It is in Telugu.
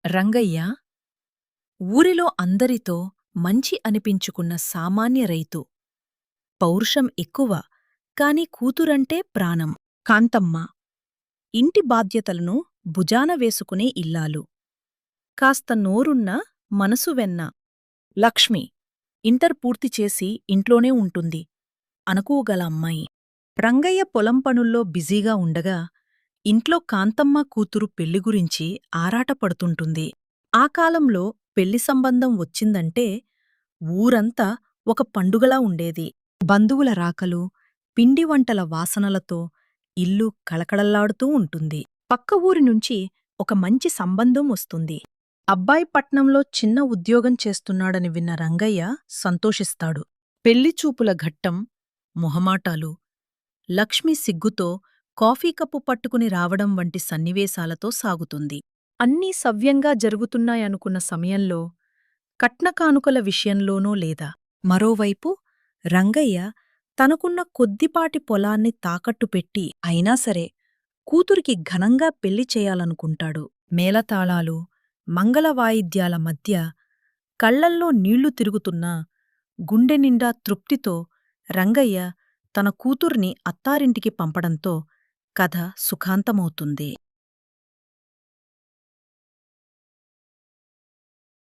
రంగయ్య ఊరిలో అందరితో మంచి అనిపించుకున్న సామాన్య రైతు. పౌరుషం ఎక్కువ, కాని కూతురంటే ప్రాణం. కాంతమ్మ ఇంటి బాధ్యతలను భుజాన వేసుకునే ఇల్లాలు. కాస్త నోరున్న మనసు వెన్న. లక్ష్మి ఇంటర్ పూర్తిచేసి ఇంట్లోనే ఉంటుంది. అనుకోగల అమ్మాయి. రంగయ్య పొలం పనుల్లో బిజీగా ఉండగా ఇంట్లో కాంతమ్మ కూతురు పెళ్లి గురించి ఆరాటపడుతుంటుంది. ఆ కాలంలో పెళ్లి సంబంధం వచ్చిందంటే ఊరంతా ఒక పండుగలా ఉండేది. బంధువుల రాకలు, పిండి వంటల వాసనలతో ఇల్లు కళకళలాడుతూ ఉంటుంది. పక్క ఊరి నుంచి ఒక మంచి సంబంధం వస్తుంది. అబ్బాయి పట్నంలో చిన్న ఉద్యోగం చేస్తున్నాడని విన్న రంగయ్య సంతోషిస్తాడు. పెళ్లిచూపుల ఘట్టం, మొహమాటాలు, లక్ష్మి సిగ్గుతో కాఫీ కప్పు పట్టుకుని రావడం వంటి సన్నివేశాలతో సాగుతుంది. అన్నీ సవ్యంగా జరుగుతున్నాయనుకున్న సమయంలో కట్నకానుకల విషయంలోనో లేదా మరోవైపు రంగయ్య తనకున్న కొద్దిపాటి పొలాన్ని తాకట్టు పెట్టి అయినా సరే కూతురికి ఘనంగా పెళ్లి చేయాలనుకుంటాడు. మేళతాళాలు, మంగళవాయిద్యాల మధ్య కళ్లల్లో నీళ్లు తిరుగుతున్నా గుండెనిండా తృప్తితో రంగయ్య తన కూతుర్ని అత్తారింటికి పంపడంతో కథ సుఖాంతమవుతుంది.